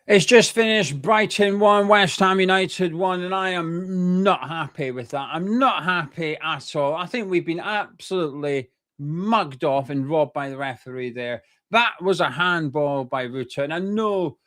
It's just finished. Brighton 1, West Ham United 1, and I am not happy with that. I'm not happy at all. I think we've been absolutely mugged off and robbed by the referee there. That was a handball by Rutter, and I know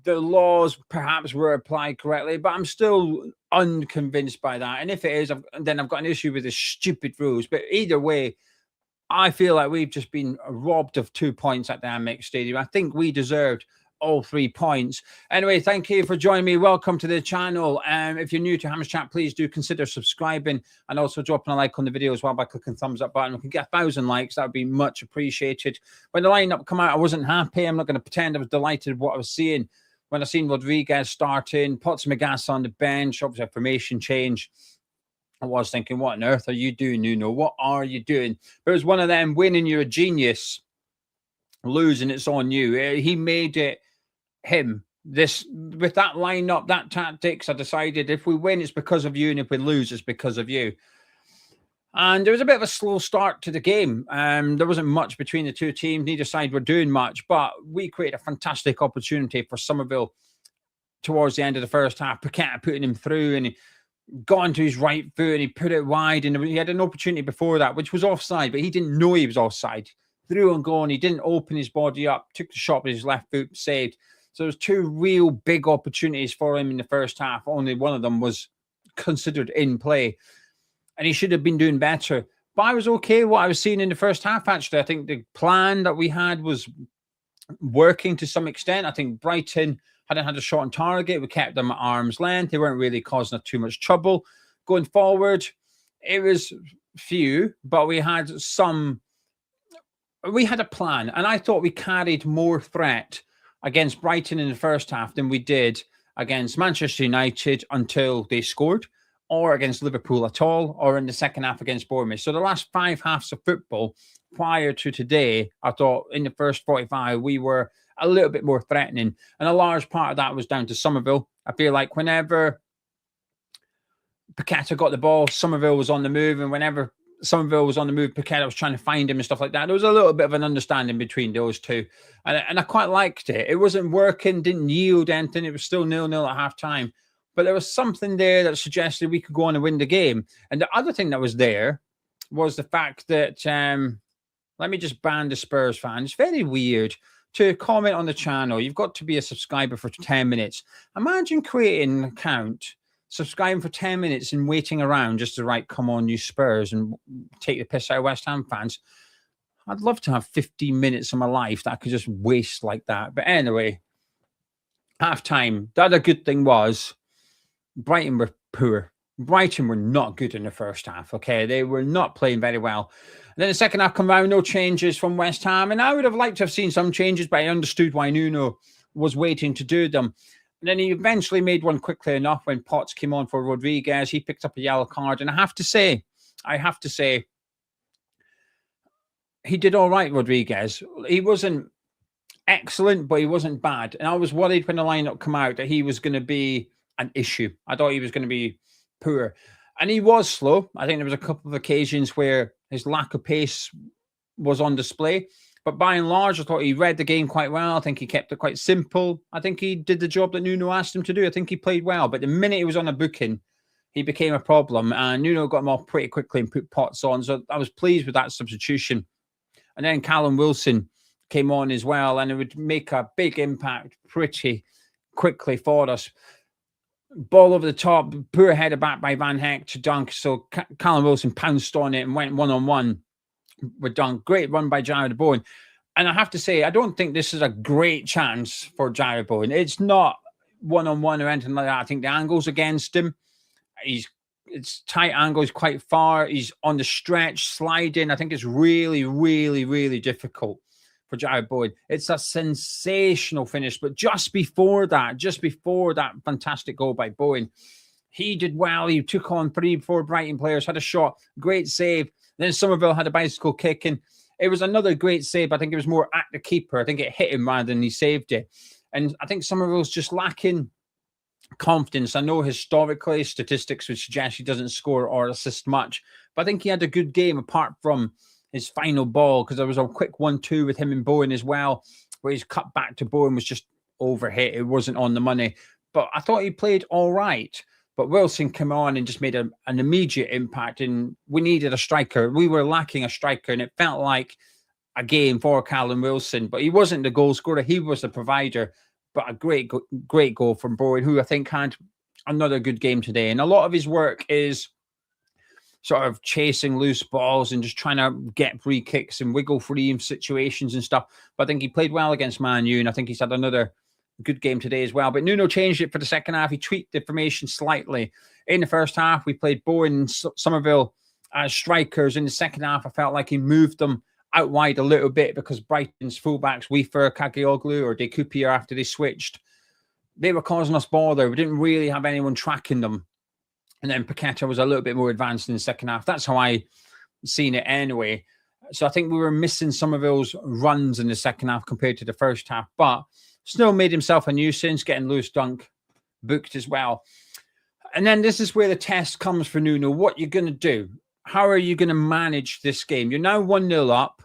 the laws perhaps were applied correctly, but I'm still unconvinced by that. And if it is, then I've got an issue with the stupid rules. But either way, I feel like we've just been robbed of 2 points at the Amex Stadium. I think we deserved all 3 points. Anyway, thank you for joining me. Welcome to the channel. If you're new to Hammers Chat, please do consider subscribing and also dropping a like on the video as well by clicking thumbs up button. We can get 1,000 likes. That would be much appreciated. When the lineup come out, I wasn't happy. I'm not going to pretend I was delighted with what I was seeing. When I seen Rodriguez starting, Potts McGass on the bench, obviously a formation change, I was thinking, what on earth are you doing, Nuno? What are you doing? But it was one of them, winning, you're a genius. Losing, it's on you. He made it him. This with that lineup, that tactics, I decided if we win, it's because of you, and if we lose, it's because of you. And there was a bit of a slow start to the game. There wasn't much between the two teams. Neither side were doing much, but we created a fantastic opportunity for Somerville towards the end of the first half. Paqueta putting him through, and he got onto his right foot and he put it wide, and he had an opportunity before that, which was offside, but he didn't know he was offside. Through and gone. He didn't open his body up, took the shot with his left foot, saved. So there's 2 real big opportunities for him in the first half. Only one of them was considered in play, and he should have been doing better. But I was okay what I was seeing in the first half, actually. I think the plan that we had was working to some extent. I think Brighton hadn't had a shot on target. We kept them at arm's length. They weren't really causing us too much trouble. Going forward, it was few, but we had a plan, and I thought we carried more threat against Brighton in the first half than we did against Manchester United until they scored, or against Liverpool at all, or in the second half against Bournemouth. So the last 5 halves of football prior to today, I thought in the first 45, we were a little bit more threatening. And a large part of that was down to Somerville. I feel like whenever Paqueta got the ball, Somerville was on the move, and whenever Somerville was on the move, Paqueta was trying to find him and stuff like that. There was a little bit of an understanding between those two. And I quite liked it. It wasn't working, didn't yield anything. It was still 0-0 at half-time. But there was something there that suggested we could go on and win the game. And the other thing that was there was the fact that, let me just ban the Spurs fans. It's very weird to comment on the channel. You've got to be a subscriber for 10 minutes. Imagine creating an account, subscribing for 10 minutes and waiting around just to write, come on, you Spurs, and take the piss out of West Ham fans. I'd love to have 15 minutes of my life that I could just waste like that. But anyway, half-time. The other good thing was Brighton were poor. Brighton were not good in the first half, okay? They were not playing very well. And then the second half come around, no changes from West Ham. And I would have liked to have seen some changes, but I understood why Nuno was waiting to do them. And then he eventually made one quickly enough when Potts came on for Rodriguez. He picked up a yellow card. And I have to say, he did all right, Rodriguez. He wasn't excellent, but he wasn't bad. And I was worried when the lineup came out that he was going to be an issue. I thought he was going to be poor. And he was slow. I think there was a couple of occasions where his lack of pace was on display. But by and large, I thought he read the game quite well. I think he kept it quite simple. I think he did the job that Nuno asked him to do. I think he played well. But the minute he was on a booking, he became a problem. And Nuno got him off pretty quickly and put Potts on. So I was pleased with that substitution. And then Callum Wilson came on as well. And it would make a big impact pretty quickly for us. Ball over the top, poor header back by Van Heck to Dunk. So Callum Wilson pounced on it and went one-on-one with Dunk. Great run by Jarrod Bowen. And I have to say, I don't think this is a great chance for Jarrod Bowen. It's not one-on-one or anything like that. I think the angle's against him. It's tight angle. He's quite far. He's on the stretch, sliding. I think it's really, really, really difficult for Jarrod Bowen. It's a sensational finish. But just before that fantastic goal by Bowen, he did well. He took on 3-4 Brighton players, had a shot, great save. Then Somerville had a bicycle kick, and it was another great save. I think it was more at the keeper. I think it hit him rather than he saved it. And I think Somerville's just lacking confidence. I know historically statistics would suggest he doesn't score or assist much, but I think he had a good game apart from his final ball, because there was a quick 1-2 with him and Bowen as well, where he's cut back to Bowen was just overhit. It wasn't on the money. But I thought he played all right. But Wilson came on and just made an immediate impact. And we needed a striker. We were lacking a striker. And it felt like a game for Callum Wilson. But he wasn't the goal scorer. He was the provider. But a great goal from Bowen, who I think had another good game today. And a lot of his work is sort of chasing loose balls and just trying to get free kicks and wiggle free in situations and stuff. But I think he played well against Man U, and I think he's had another good game today as well. But Nuno changed it for the second half. He tweaked the formation slightly. In the first half, we played Bowen and Somerville as strikers. In the second half, I felt like he moved them out wide a little bit because Brighton's fullbacks, Weaver, Kagioglu, or Dekupia, after they switched, they were causing us bother. We didn't really have anyone tracking them. And then Paqueta was a little bit more advanced in the second half. That's how I seen it anyway. So I think we were missing some of those runs in the second half compared to the first half. But still made himself a nuisance, getting loose dunk booked as well. And then this is where the test comes for Nuno. What you're going to do? How are you going to manage this game? You're now 1-0 up.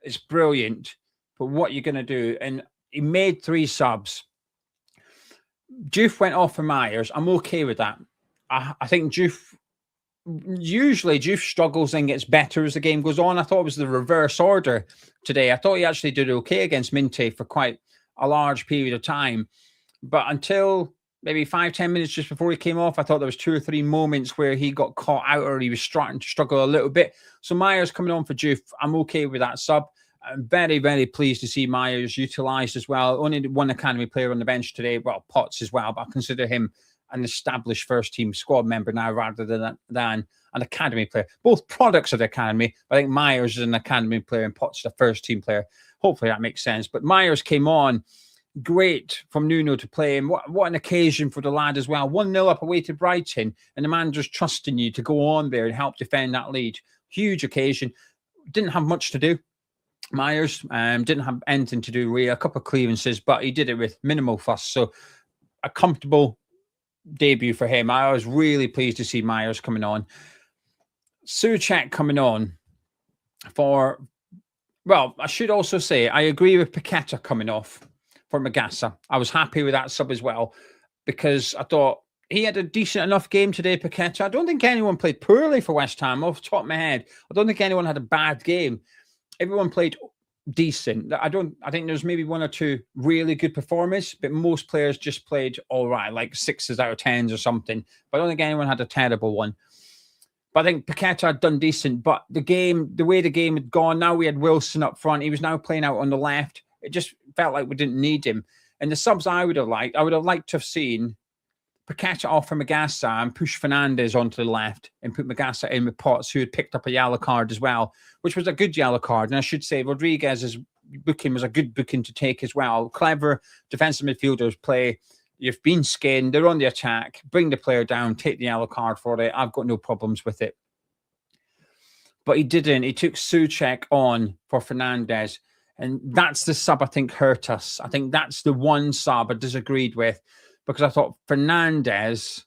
It's brilliant. But what you're going to do? And he made 3 subs. Juve went off for Myers. I'm okay with that. I think usually Juve struggles and gets better as the game goes on. I thought it was the reverse order today. I thought he actually did okay against Minte for quite a large period of time. But until maybe 5-10 minutes just before he came off, I thought there was 2 or 3 moments where he got caught out or he was starting to struggle a little bit. So Myers coming on for Juve, I'm okay with that sub. I'm very, very pleased to see Myers utilised as well. Only one academy player on the bench today. Well, Potts as well, but I consider him an established first-team squad member now rather than an academy player. Both products of the academy. I think Myers is an academy player and Potts is a first-team player. Hopefully that makes sense. But Myers came on. Great from Nuno to play. And what an occasion for the lad as well. 1-0 up away to Brighton. And the man just trusting you to go on there and help defend that lead. Huge occasion. Didn't have much to do. Myers didn't have anything to do really. A couple of clearances, but he did it with minimal fuss. So a comfortable debut for him. I was really pleased to see Myers coming on. Souček coming on for, well, I should also say I agree with Paqueta coming off for Magassa. I was happy with that sub as well because I thought he had a decent enough game today, Paqueta. I don't think anyone played poorly for West Ham off the top of my head. I don't think anyone had a bad game. Everyone played decent. I think there's maybe 1 or 2 really good performers, but most players just played all right, like 6s out of 10s or something. But I don't think anyone had a terrible one. But I think Paqueta had done decent. But the way the game had gone, now we had Wilson up front. He was now playing out on the left. It just felt like we didn't need him. And the subs I would have liked to have seen Paqueta off for Magassa and push Fernandes onto the left and put Magassa in with Potts, who had picked up a yellow card as well, which was a good yellow card. And I should say Rodriguez's booking was a good booking to take as well. Clever defensive midfielders play. You've been skinned. They're on the attack. Bring the player down. Take the yellow card for it. I've got no problems with it. But he didn't. He took Souček on for Fernandes. And that's the sub I think hurt us. I think that's the one sub I disagreed with. Because I thought Fernandes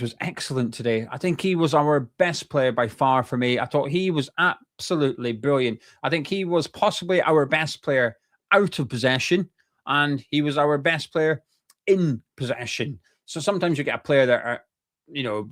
was excellent today. I think he was our best player by far for me. I thought he was absolutely brilliant. I think he was possibly our best player out of possession, and he was our best player in possession. So sometimes you get a player that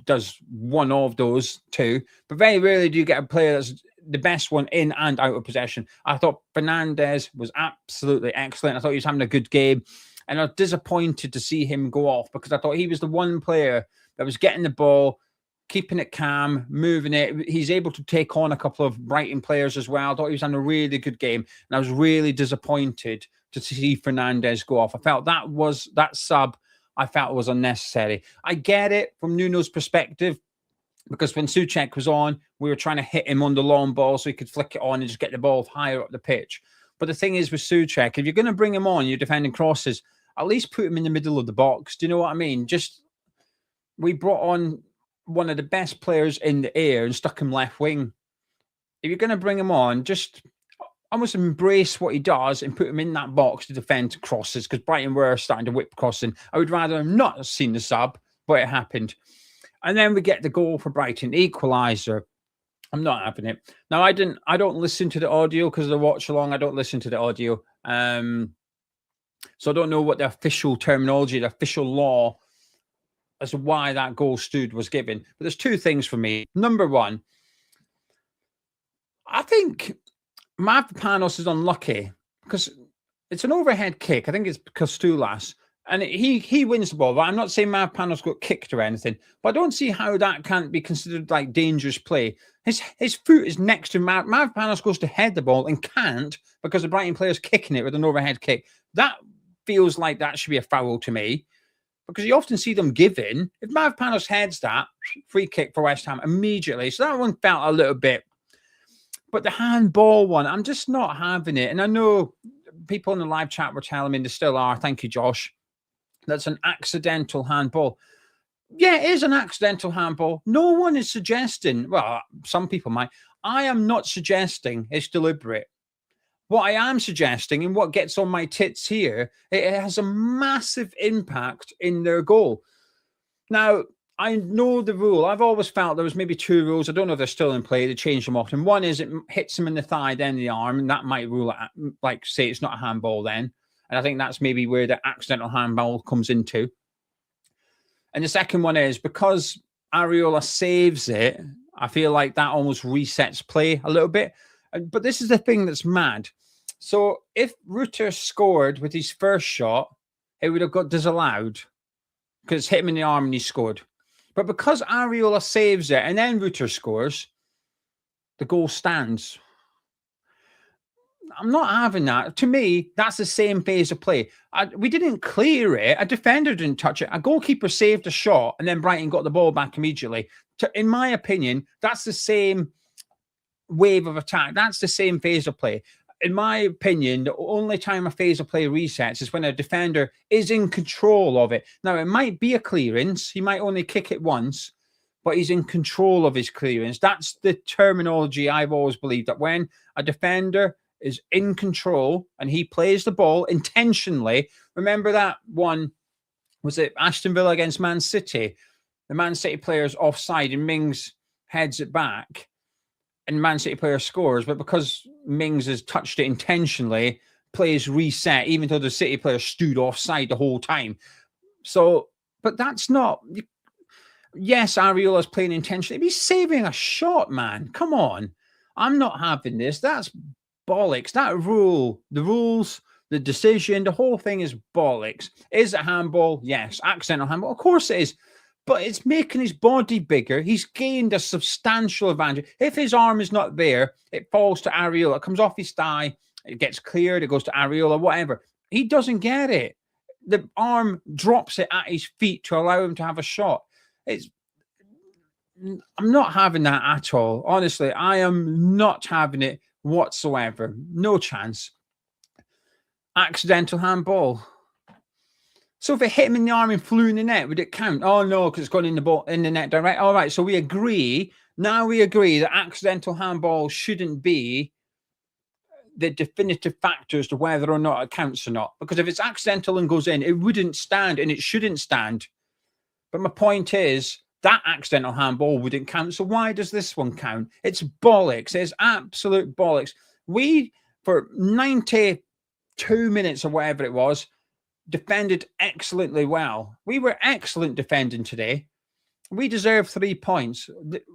does one of those 2, but very rarely do you get a player that's the best one in and out of possession. I thought Fernandes was absolutely excellent. I thought he was having a good game. And I was disappointed to see him go off because I thought he was the one player that was getting the ball, keeping it calm, moving it. He's able to take on a couple of Brighton players as well. I thought he was having a really good game. And I was really disappointed to see Fernandes go off. I felt that sub was unnecessary. I get it from Nuno's perspective because when Souček was on, we were trying to hit him on the long ball so he could flick it on and just get the ball higher up the pitch. But the thing is with Souček, if you're going to bring him on, you're defending crosses, at least put him in the middle of the box. Do you know what I mean? We brought on one of the best players in the air and stuck him left wing. If you're going to bring him on, just almost embrace what he does and put him in that box to defend crosses because Brighton were starting to whip crossing. I would rather have not seen the sub, but it happened. And then we get the goal for Brighton, equaliser. I'm not having it. Now, I don't listen to the audio because of the watch along. I don't listen to the audio. So I don't know what the official terminology, the official law as to why that goal stood was given. But there's two things for me. Number one, I think Mavropanos is unlucky because it's an overhead kick. I think it's Kostulas. And he wins the ball. But I'm not saying Mavropanos got kicked or anything, but I don't see how that can't be considered like dangerous play. His foot is next to Mavropanos goes to head the ball and can't because the Brighton player's kicking it with an overhead kick. That feels like that should be a foul to me because you often see them giving. If Mavropanos heads that, free kick for West Ham immediately. So that one felt a little bit. But the handball one, I'm just not having it. And I know people in the live chat were telling me, they still are. Thank you, Josh. That's an accidental handball. Yeah, it is an accidental handball. No one is suggesting, well, some people might. I am not suggesting it's deliberate. What I am suggesting, and what gets on my tits here, it has a massive impact in their goal. Now, I know the rule. I've always felt there was maybe two rules. I don't know if they're still in play. They change them often. One is it hits them in the thigh, then the arm, and that might rule it, like say it's not a handball then. And I think that's maybe where the accidental handball comes into. And the second one is because Areola saves it, I feel like that almost resets play a little bit. But this is the thing that's mad. So if Rutter scored with his first shot, it would have got disallowed because it's hit him in the arm and he scored. But because Areola saves it and then Rutter scores, the goal stands. I'm not having that. To me, that's the same phase of play. We didn't clear it. A defender didn't touch it. A goalkeeper saved a shot, and then Brighton got the ball back immediately. In my opinion, that's the same wave of attack. That's the same phase of play. In my opinion, the only time a phase of play resets is when a defender is in control of it. Now, it might be a clearance. He might only kick it once, but he's in control of his clearance. That's the terminology I've always believed, that when a defender is in control and he plays the ball intentionally. Remember that one, was it Aston Villa against Man City? The Man City player's offside and Mings heads it back and Man City player scores, but because Mings has touched it intentionally, plays reset, even though the City player stood offside the whole time. So, but that's not... Yes, Areola's playing intentionally. He's saving a shot, man. Come on. I'm not having this. That's bollocks. That rule, the rules, the decision, the whole thing is bollocks. Is it handball? Yes. Accidental handball? Of course it is. But it's making his body bigger. He's gained a substantial advantage. If his arm is not there, it falls to Areola. It comes off his thigh. It gets cleared. It goes to Areola, whatever. He doesn't get it. The arm drops it at his feet to allow him to have a shot. I'm not having that at all. Honestly, I am not having it whatsoever. No chance. Accidental handball. So if it hit him in the arm and flew in the net, would it count? Oh no, because it's gone in the net direct. All right, so we agree. Now we agree that accidental handball shouldn't be the definitive factor as to whether or not it counts or not. Because if it's accidental and goes in, it wouldn't stand and it shouldn't stand. But my point is, that accidental handball wouldn't count. So why does this one count? It's bollocks. It's absolute bollocks. We, for 92 minutes or whatever it was, defended excellently well. We were excellent defending today. We deserve 3 points.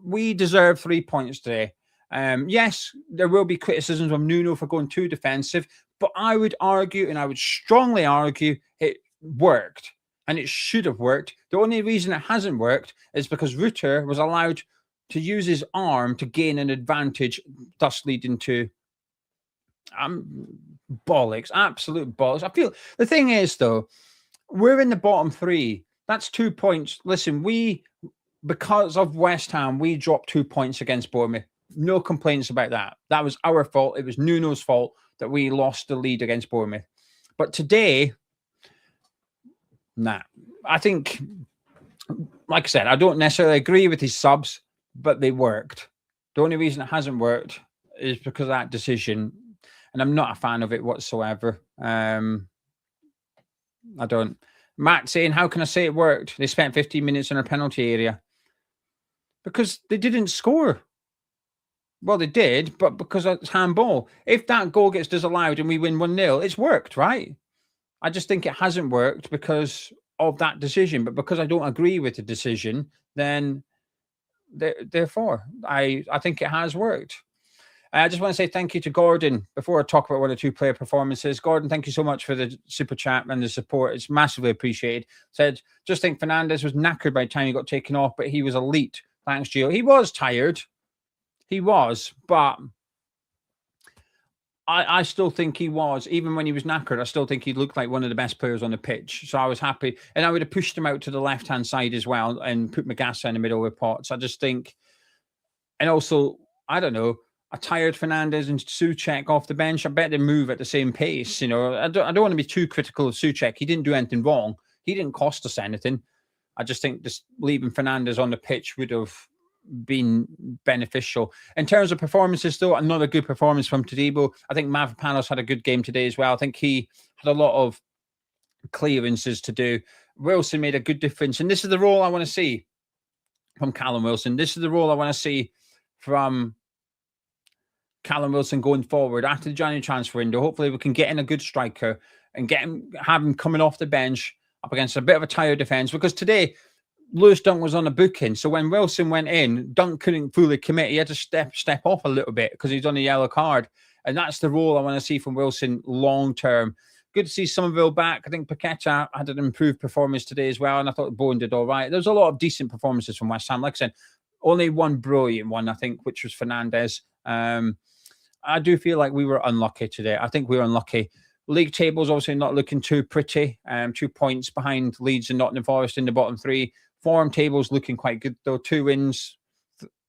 We deserve 3 points today. Yes, there will be criticisms of Nuno for going too defensive, but I would argue, and I would strongly argue, it worked. And it should have worked. The only reason it hasn't worked is because Rutter was allowed to use his arm to gain an advantage, thus leading to bollocks, absolute bollocks. I feel the thing is, though, we're in the bottom 3. That's 2 points. Listen, because of West Ham, we dropped 2 points against Bournemouth. No complaints about that. That was our fault. It was Nuno's fault that we lost the lead against Bournemouth. But today... Nah, I think, like I said, I don't necessarily agree with his subs, but they worked. The only reason it hasn't worked is because of that decision, and I'm not a fan of it whatsoever. I don't. Matt saying, how can I say it worked? They spent 15 minutes in our penalty area. Because they didn't score. Well, they did, but because it's handball. If that goal gets disallowed and we win 1-0, it's worked, right? I just think it hasn't worked because of that decision. But because I don't agree with the decision, then therefore, I think it has worked. I just want to say thank you to Gordon before I talk about one or two player performances. Gordon, thank you so much for the super chat and the support. It's massively appreciated. Said, just think Fernandes was knackered by the time he got taken off, but he was elite. Thanks, Gio. He was tired. He was, but I still think he was. Even when he was knackered, I still think he looked like one of the best players on the pitch. So I was happy. And I would have pushed him out to the left-hand side as well and put Magassa in the middle with Potts. I just think, and also, I don't know, a tired Fernandes and Souček off the bench, I bet they move at the same pace. You know, I don't want to be too critical of Souček. He didn't do anything wrong. He didn't cost us anything. I just think just leaving Fernandes on the pitch would have been beneficial. In terms of performances, though, another good performance from Todibo. I think Mavropanos had a good game today as well. I think he had a lot of clearances to do. Wilson made a good difference. And this is the role I want to see from Callum Wilson. This is the role I want to see from Callum Wilson going forward after the January transfer window. Hopefully we can get in a good striker and have him coming off the bench up against a bit of a tired defence, because today Lewis Dunk was on a booking. So when Wilson went in, Dunk couldn't fully commit. He had to step off a little bit because he's on a yellow card. And that's the role I want to see from Wilson long term. Good to see Somerville back. I think Paqueta had an improved performance today as well. And I thought Bowen did all right. There was a lot of decent performances from West Ham. Like I said, only one brilliant one, I think, which was Fernandes. I do feel like we were unlucky today. I think we were unlucky. League tables obviously not looking too pretty. 2 points behind Leeds and Nottingham Forest in the bottom three. Form tables looking quite good, though. 2 wins,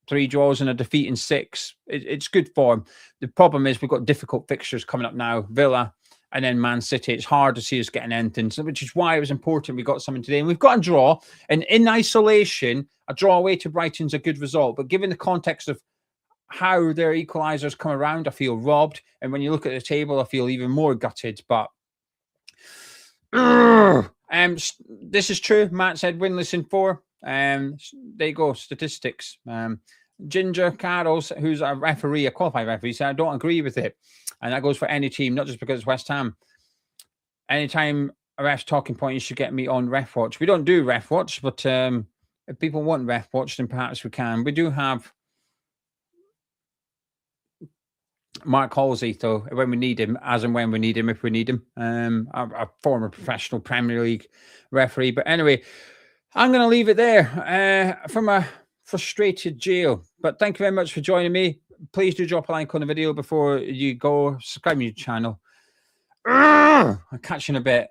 3 draws and a defeat in 6. It's good form. The problem is we've got difficult fixtures coming up now. Villa and then Man City. It's hard to see us getting anything, which is why it was important we got something today. And we've got a draw. And in isolation, a draw away to Brighton's a good result. But given the context of how their equalisers come around, I feel robbed. And when you look at the table, I feel even more gutted. But this is true. Matt said winless in 4. There you go, statistics. Ginger Carroll's, who's a referee, a qualified referee, said I don't agree with it. And that goes for any team, not just because it's West Ham. Anytime a ref's talking point, you should get me on Ref Watch. We don't do Ref Watch, but if people want Ref Watch, then perhaps we can. We do have Mark Halsey, though, when we need him, as and when we need him, if we need him. A former professional Premier League referee. But anyway, I'm going to leave it there from a frustrated jail. But thank you very much for joining me. Please do drop a like on the video before you go. Subscribe to the channel. I'll catch you in a bit.